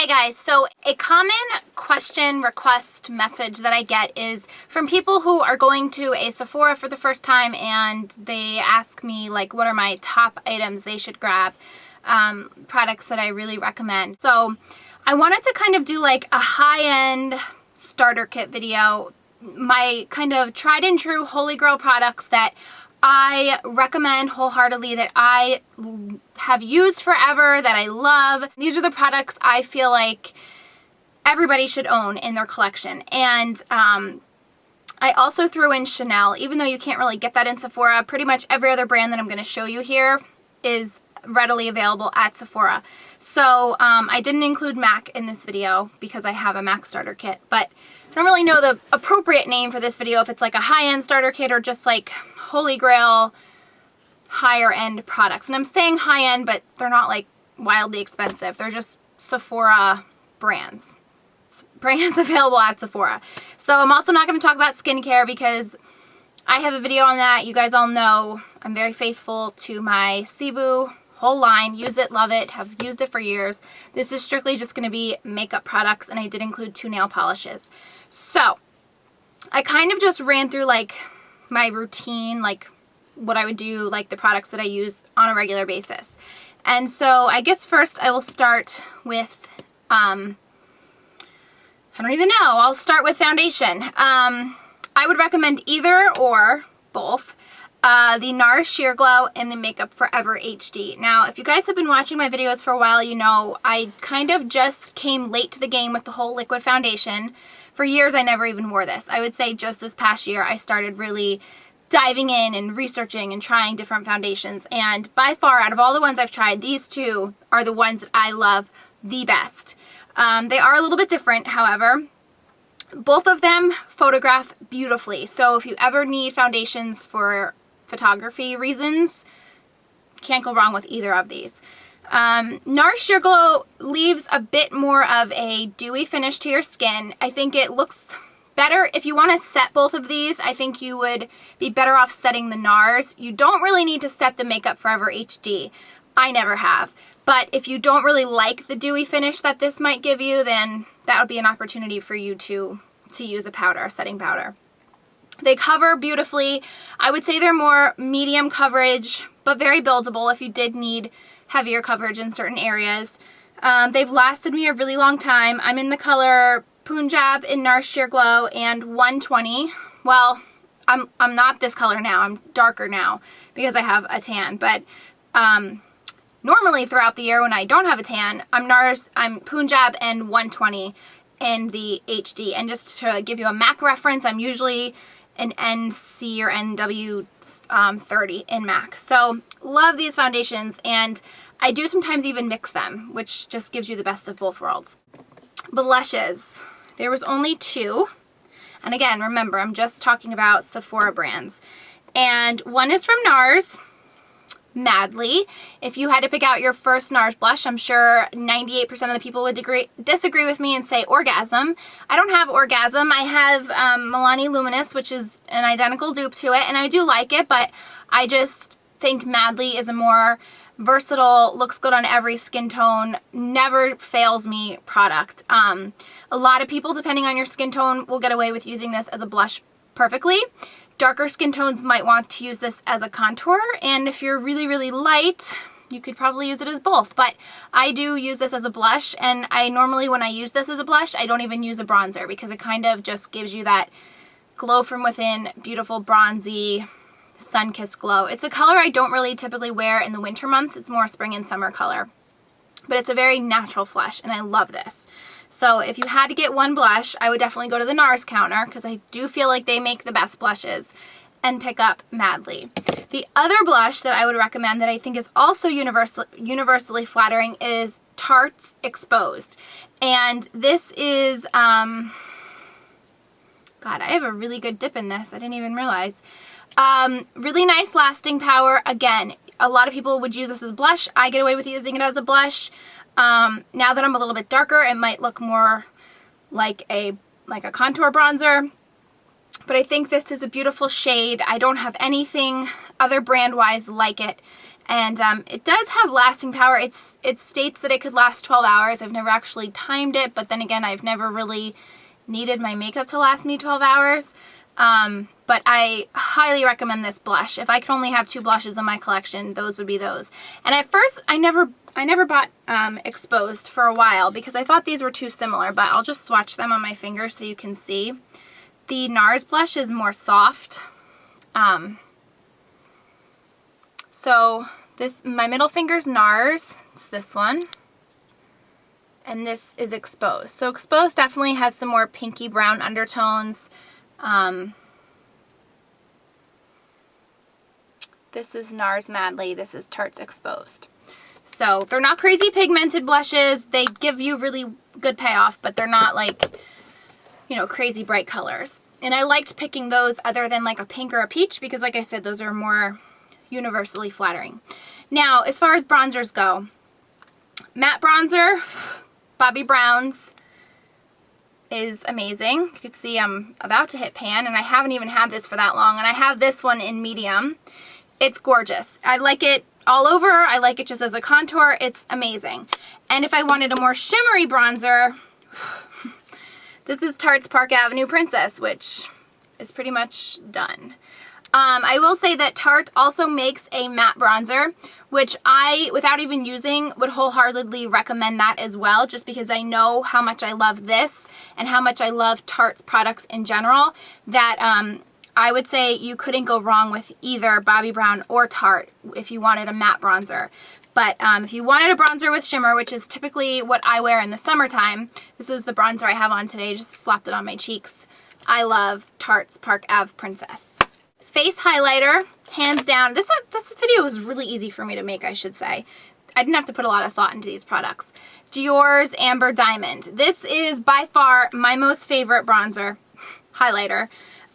Hi guys, so a common question request message that I get is from people who are going to a Sephora for the first time and they ask me like what are my top items they should grab, products that I really recommend. So I wanted to kind of do like a high-end starter kit video, my kind of tried and true holy grail products that I recommend wholeheartedly, that I have used forever, that I love. These are the products I feel like everybody should own in their collection. And I also threw in Chanel, even though you can't really get that in Sephora. Pretty much every other brand that I'm going to show you here is readily available at Sephora. So I didn't include MAC in this video because I have a MAC starter kit, but I don't really know the appropriate name for this video, if it's like a high-end starter kit or just like holy grail higher end products. And I'm saying high-end, but they're not like wildly expensive. They're just Sephora brands available at Sephora. So I'm also not going to talk about skincare because I have a video on that. You guys all know I'm very faithful to my Cebu whole line. Use it, love it, have used it for years. This is strictly just going to be makeup products, and I did include 2 nail polishes. So I kind of just ran through like my routine, like what I would do, like the products that I use on a regular basis. And so I guess first I will start with, I don't even know, I'll start with foundation. I would recommend either or both. The NARS Sheer Glow and the Makeup Forever HD. Now, if you guys have been watching my videos for a while, you know I kind of just came late to the game with the whole liquid foundation. For years, I never even wore this. I would say just this past year, I started really diving in and researching and trying different foundations. And by far, out of all the ones I've tried, these two are the ones that I love the best. They are a little bit different, however. Both of them photograph beautifully. So if you ever need foundations for photography reasons, can't go wrong with either of these. NARS Sheer Glow leaves a bit more of a dewy finish to your skin. I think it looks better. If you want to set both of these, I think you would be better off setting the NARS. You don't really need to set the Makeup Forever HD. I never have. But if you don't really like the dewy finish that this might give you, then that would be an opportunity for you to use a powder, a setting powder. They cover beautifully. I would say they're more medium coverage, but very buildable if you did need heavier coverage in certain areas. They've lasted me a really long time. I'm in the color Punjab in NARS Sheer Glow and 120. Well, I'm not this color now. I'm darker now because I have a tan. But normally throughout the year when I don't have a tan, I'm Punjab and 120 in the HD. And just to give you a MAC reference, I'm usually an NC or NW 30 in MAC. So love these foundations, and I do sometimes even mix them, which just gives you the best of both worlds. Blushes. There was only 2. And again, remember, I'm just talking about Sephora brands. And one is from NARS Madly. If you had to pick out your first NARS blush, I'm sure 98% of the people would disagree with me and say Orgasm. I don't have Orgasm. I have Milani Luminous, which is an identical dupe to it, and I do like it, but I just think Madly is a more versatile, looks good on every skin tone, never fails me product. A lot of people, depending on your skin tone, will get away with using this as a blush perfectly. Darker skin tones might want to use this as a contour, and if you're really, really light, you could probably use it as both. But I do use this as a blush, and I normally, when I use this as a blush, I don't even use a bronzer because it kind of just gives you that glow from within, beautiful bronzy, sun-kissed glow. It's a color I don't really typically wear in the winter months. It's more spring and summer color. But it's a very natural flush, and I love this. So if you had to get one blush, I would definitely go to the NARS counter because I do feel like they make the best blushes, and pick up Madly. The other blush that I would recommend that I think is also universally flattering is Tarte Exposed. And this is, God, I have a really good dip in this. I didn't even realize. Really nice lasting power. Again, a lot of people would use this as a blush. I get away with using it as a blush. Now that I'm a little bit darker, it might look more like a contour bronzer. But I think this is a beautiful shade. I don't have anything other brand-wise like it. And it does have lasting power. It states that it could last 12 hours. I've never actually timed it, but then again, I've never really needed my makeup to last me 12 hours. But I highly recommend this blush. If I could only have 2 blushes in my collection, those would be those. And at first, I never bought Exposed for a while because I thought these were too similar, but I'll just swatch them on my finger so you can see. The NARS blush is more soft. So this, my middle finger's NARS, it's this one, and this is Exposed. So Exposed definitely has some more pinky brown undertones. This is NARS Madly, this is Tarte Exposed. So they're not crazy pigmented blushes. They give you really good payoff, but they're not like, you know, crazy bright colors. And I liked picking those other than like a pink or a peach because, like I said, those are more universally flattering. Now, as far as bronzers go, matte bronzer, Bobbi Brown's is amazing. You can see I'm about to hit pan, and I haven't even had this for that long, and I have this one in medium. It's gorgeous. I like it all over. I like it just as a contour. It's amazing. And if I wanted a more shimmery bronzer, this is Tarte's Park Avenue Princess, which is pretty much done. I will say that Tarte also makes a matte bronzer, which I, without even using, would wholeheartedly recommend that as well, just because I know how much I love this and how much I love Tarte's products in general, that I would say you couldn't go wrong with either Bobbi Brown or Tarte if you wanted a matte bronzer. But if you wanted a bronzer with shimmer, which is typically what I wear in the summertime, this is the bronzer I have on today, just slapped it on my cheeks. I love Tarte's Park Ave Princess. Face highlighter, hands down. This video was really easy for me to make, I should say. I didn't have to put a lot of thought into these products. Dior's Amber Diamond. This is by far my most favorite bronzer highlighter.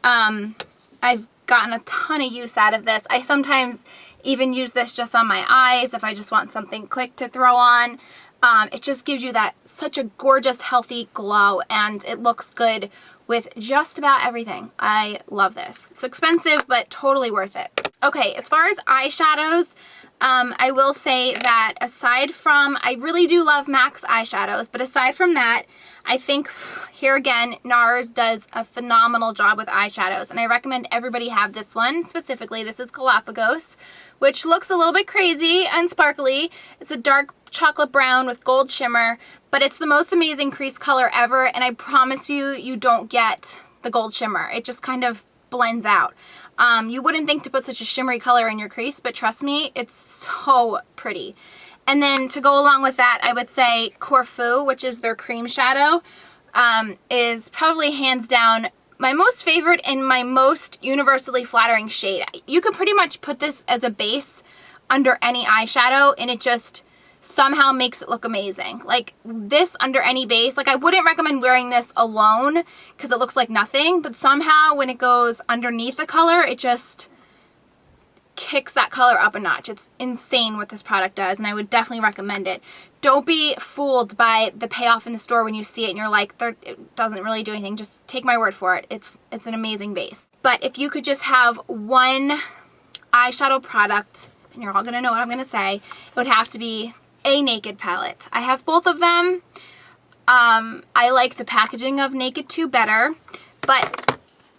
I've gotten a ton of use out of this. I sometimes even use this just on my eyes if I just want something quick to throw on. It just gives you that such a gorgeous, healthy glow, and it looks good with just about everything. I love this. It's expensive, but totally worth it. Okay, as far as eyeshadows, I will say that aside from, I really do love MAC's eyeshadows, but aside from that, I think here again, NARS does a phenomenal job with eyeshadows, and I recommend everybody have this one. Specifically, this is Galapagos, which looks a little bit crazy and sparkly. It's a dark chocolate brown with gold shimmer, but it's the most amazing crease color ever, and I promise you, you don't get the gold shimmer. It just kind of blends out. You wouldn't think to put such a shimmery color in your crease, but trust me, it's so pretty. And then to go along with that, I would say Corfu, which is their cream shadow, is probably hands down my most favorite and my most universally flattering shade. You can pretty much put this as a base under any eyeshadow, and it just somehow makes it look amazing. Like this under any base, like I wouldn't recommend wearing this alone because it looks like nothing, but somehow when it goes underneath the color, it just kicks that color up a notch. It's insane what this product does, and I would definitely recommend it. Don't be fooled by the payoff in the store when you see it and you're like, it doesn't really do anything. Just take my word for it. It's an amazing base. But if you could just have one eyeshadow product, and you're all gonna know what I'm gonna say, it would have to be a Naked palette. I have both of them. I like the packaging of Naked 2 better,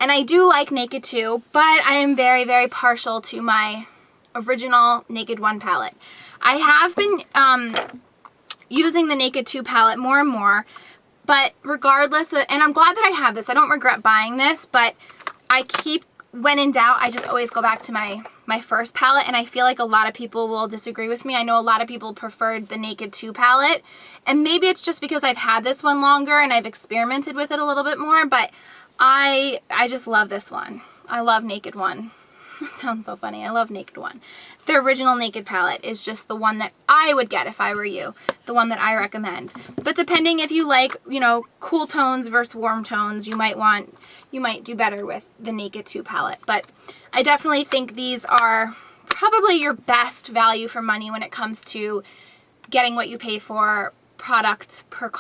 and I do like Naked 2, but I am very, very partial to my original Naked 1 palette. I have been using the Naked 2 palette more and more, but regardless, and I'm glad that I have this. I don't regret buying this, but I keep, when in doubt, I just always go back to my first palette, and I feel like a lot of people will disagree with me. I know a lot of people preferred the Naked 2 palette, and maybe it's just because I've had this one longer and I've experimented with it a little bit more, but I just love this one. I love Naked 1. That sounds so funny. I love Naked 1. The original Naked palette is just the one that I would get if I were you, the one that I recommend. But depending if you like, you know, cool tones versus warm tones, you might do better with the Naked 2 palette. But I definitely think these are probably your best value for money when it comes to getting what you pay for, product per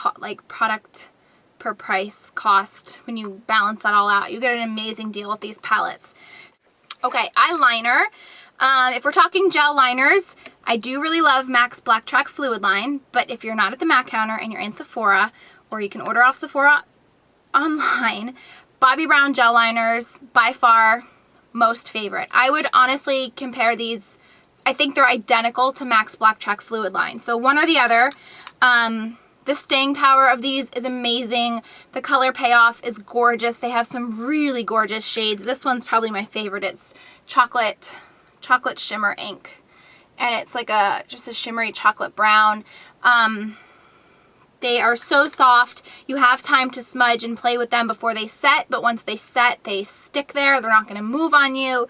price cost. When you balance that all out, you get an amazing deal with these palettes. Okay, eyeliner. If we're talking gel liners, I do really love MAC's Black Track Fluid Line, but if you're not at the MAC counter and you're in Sephora, or you can order off Sephora online, Bobbi Brown gel liners, by far, most favorite. I would honestly compare these, I think they're identical to MAC's Black Track Fluid Line. So one or the other. The staying power of these is amazing. The color payoff is gorgeous. They have some really gorgeous shades. This one's probably my favorite. It's chocolate shimmer ink. And it's like just a shimmery chocolate brown. They are so soft. You have time to smudge and play with them before they set, but once they set, they stick there. They're not going to move on you.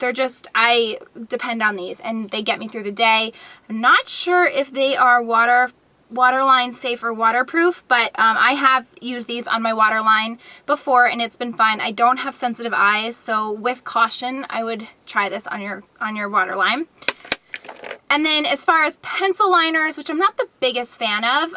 They're just, I depend on these, and they get me through the day. I'm not sure if they are waterline safe or waterproof, but I have used these on my waterline before and it's been fine. I don't have sensitive eyes, so with caution I would try this on your waterline. And then as far as pencil liners, which I'm not the biggest fan of,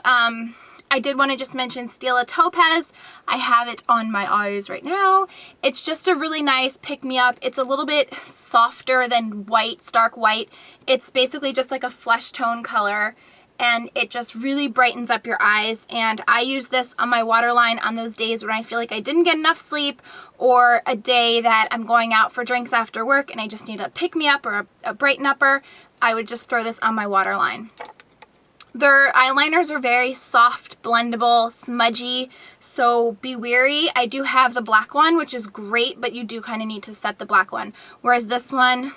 I did want to just mention Stila Topaz. I have it on my eyes right now. It's just a really nice pick-me-up. It's a little bit softer than white, stark white. It's basically just like a flesh tone color, and it just really brightens up your eyes. And I use this on my waterline on those days when I feel like I didn't get enough sleep, or a day that I'm going out for drinks after work and I just need a pick-me-up or a brighten-upper. I would just throw this on my waterline. Their eyeliners are very soft, blendable, smudgy, so be wary. I do have the black one, which is great, but you do kind of need to set the black one. Whereas this one,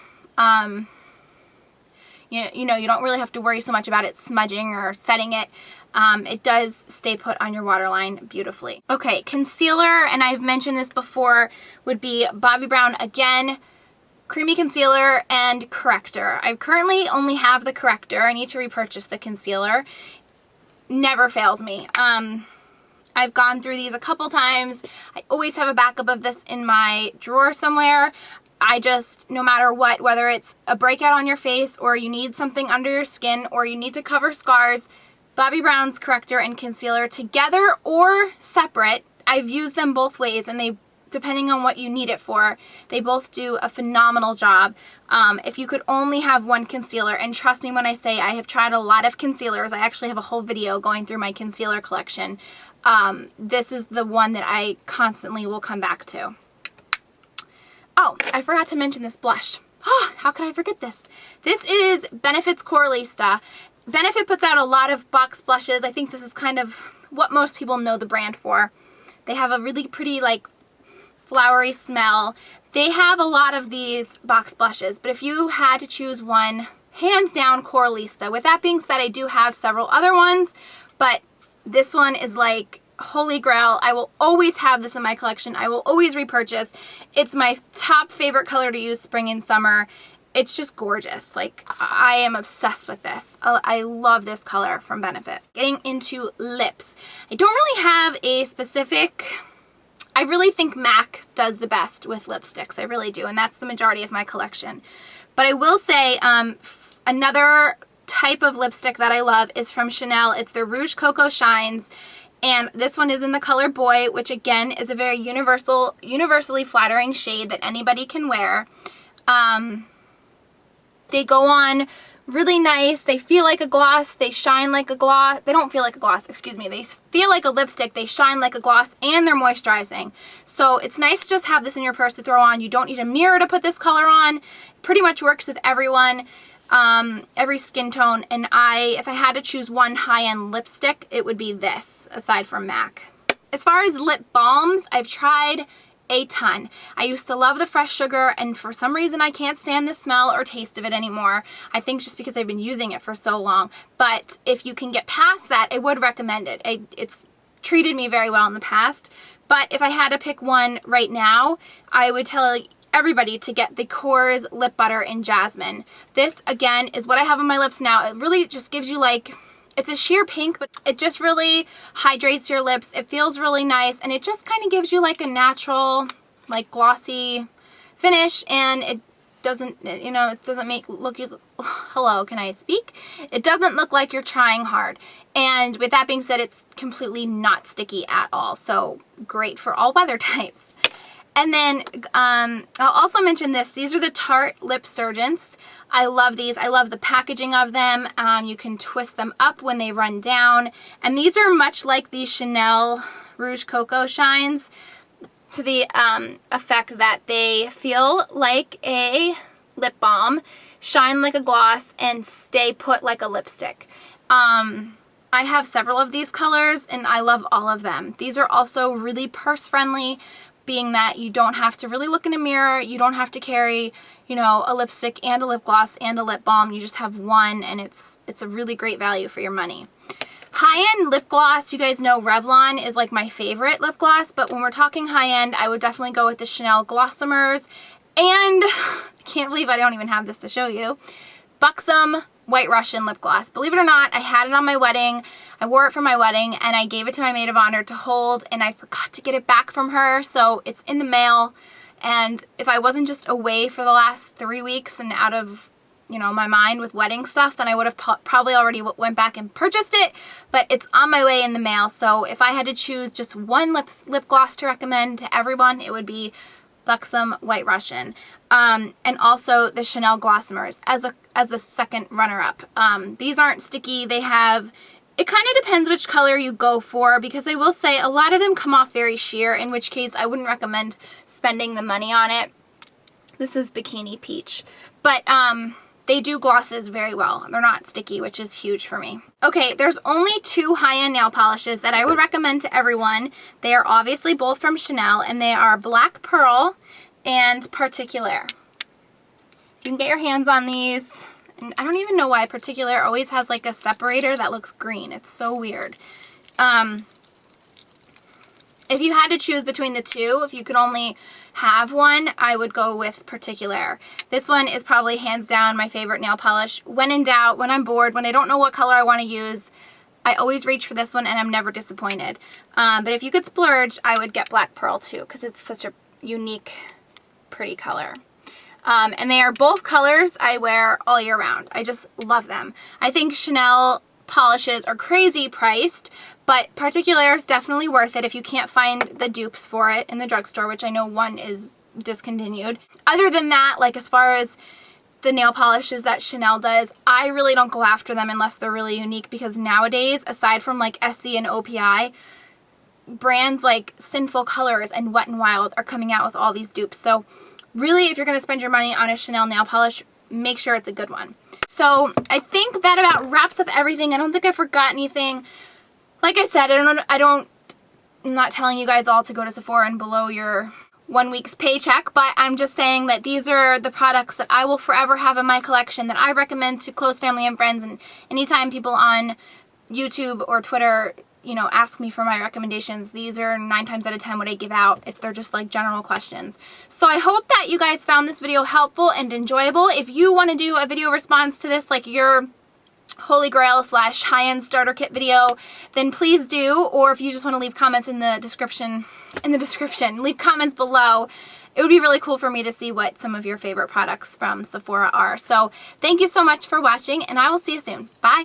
you know, you don't really have to worry so much about it smudging or setting it. It does stay put on your waterline beautifully. Okay, concealer, and I've mentioned this before, would be Bobbi Brown again, Creamy Concealer, and Corrector. I currently only have the Corrector. I need to repurchase the concealer. Never fails me. I've gone through these a couple times. I always have a backup of this in my drawer somewhere. I just, no matter what, whether it's a breakout on your face or you need something under your skin or you need to cover scars, Bobbi Brown's Corrector and Concealer together or separate, I've used them both ways, and they, depending on what you need it for, they both do a phenomenal job. If you could only have one concealer, and trust me when I say I have tried a lot of concealers, I actually have a whole video going through my concealer collection. This is the one that I constantly will come back to. Oh, I forgot to mention this blush. Oh, how could I forget this? This is Benefit's Coralista. Benefit puts out a lot of box blushes. I think this is kind of what most people know the brand for. They have a really pretty, like, flowery smell. They have a lot of these box blushes, but if you had to choose one, hands down Coralista. With that being said, I do have several other ones, but this one is like holy grail. I will always have this in my collection. I will always repurchase. It's my top favorite color to use spring and summer. It's just gorgeous. Like, I am obsessed with this. I love this color from Benefit. Getting into lips. I don't really have a specific, I really think MAC does the best with lipsticks. I really do, and that's the majority of my collection. But I will say another type of lipstick that I love is from Chanel. It's their Rouge Coco Shines. And this one is in the color Boy, which again is a very universally flattering shade that anybody can wear. They go on really nice. They feel like a gloss. They shine like a gloss. They don't feel like a gloss, excuse me. They feel like a lipstick. They shine like a gloss, and they're moisturizing. So it's nice to just have this in your purse to throw on. You don't need a mirror to put this color on. It pretty much works with everyone. Every skin tone, and if I had to choose one high-end lipstick, it would be this, aside from MAC. As far as lip balms, I've tried a ton. I used to love the Fresh Sugar, and for some reason I can't stand the smell or taste of it anymore. I think just because I've been using it for so long. But if you can get past that, I would recommend it. It's treated me very well in the past. But if I had to pick one right now, I would tell everybody to get the Korres Lip Butter in Jasmine. This, again, is what I have on my lips now. It really just gives you, like, it's a sheer pink, but it just really hydrates your lips. It feels really nice, and it just kind of gives you, like, a natural, like, glossy finish, and it doesn't, you know, it doesn't hello, can I speak? It doesn't look like you're trying hard. And with that being said, it's completely not sticky at all, so great for all weather types. And then I'll also mention this. These are the Tarte LipSurgences. I love these. I love the packaging of them. You can twist them up when they run down. And these are much like the Chanel Rouge Coco shines, to the effect that they feel like a lip balm, shine like a gloss, and stay put like a lipstick. I have several of these colors and I love all of them. These are also really purse friendly, being that you don't have to really look in a mirror. You don't have to carry, you know, a lipstick and a lip gloss and a lip balm. You just have one, and it's a really great value for your money. High-end lip gloss, you guys know Revlon is like my favorite lip gloss, but when we're talking high-end, I would definitely go with the Chanel Glossimers, and I can't believe I don't even have this to show you, Buxom White Russian lip gloss. Believe it or not, I had it on my wedding. I wore it for my wedding, and I gave it to my maid of honor to hold, and I forgot to get it back from her, so it's in the mail. And if I wasn't just away for the last 3 weeks and out of, you know, my mind with wedding stuff, then I would have probably already went back and purchased it, but it's on my way in the mail. So if I had to choose just one lip gloss to recommend to everyone, it would be Buxom White Russian. And also the Chanel Glossimers as a second runner-up. These aren't sticky. They have, it kind of depends which color you go for, because I will say a lot of them come off very sheer, in which case I wouldn't recommend spending the money on it. This is Bikini Peach. But they do glosses very well. They're not sticky, which is huge for me. Okay, there's only 2 high-end nail polishes that I would recommend to everyone. They are obviously both from Chanel, and they are Black Pearl and Particulieur. You can get your hands on these. And I don't even know why Particulieur always has like a separator that looks green. It's so weird. If you had to choose between the two, if you could only have one, I would go with Particulieur. This one is probably hands down my favorite nail polish. When in doubt, when I'm bored, when I don't know what color I want to use, I always reach for this one and I'm never disappointed. But if you could splurge, I would get Black Pearl too, because it's such a unique, pretty color. And they are both colors I wear all year round. I just love them. I think Chanel polishes are crazy priced, but Particulieur is definitely worth it if you can't find the dupes for it in the drugstore, which I know one is discontinued. Other than that, like as far as the nail polishes that Chanel does, I really don't go after them unless they're really unique, because nowadays, aside from like Essie and OPI, brands like Sinful Colors and Wet n Wild are coming out with all these dupes. So really, if you're going to spend your money on a Chanel nail polish, make sure it's a good one. So I think that about wraps up everything. I don't think I forgot anything. Like I said, I'm not telling you guys all to go to Sephora and blow your 1 week's paycheck, but I'm just saying that these are the products that I will forever have in my collection that I recommend to close family and friends. And anytime people on YouTube or Twitter, you know, ask me for my recommendations, these are 9 times out of 10 what I give out if they're just like general questions. So I hope that you guys found this video helpful and enjoyable. If you want to do a video response to this, like your Holy Grail / high-end starter kit video, then please do. Or if you just want to leave comments in the description, leave comments below. It would be really cool for me to see what some of your favorite products from Sephora are. So thank you so much for watching, and I will see you soon. Bye!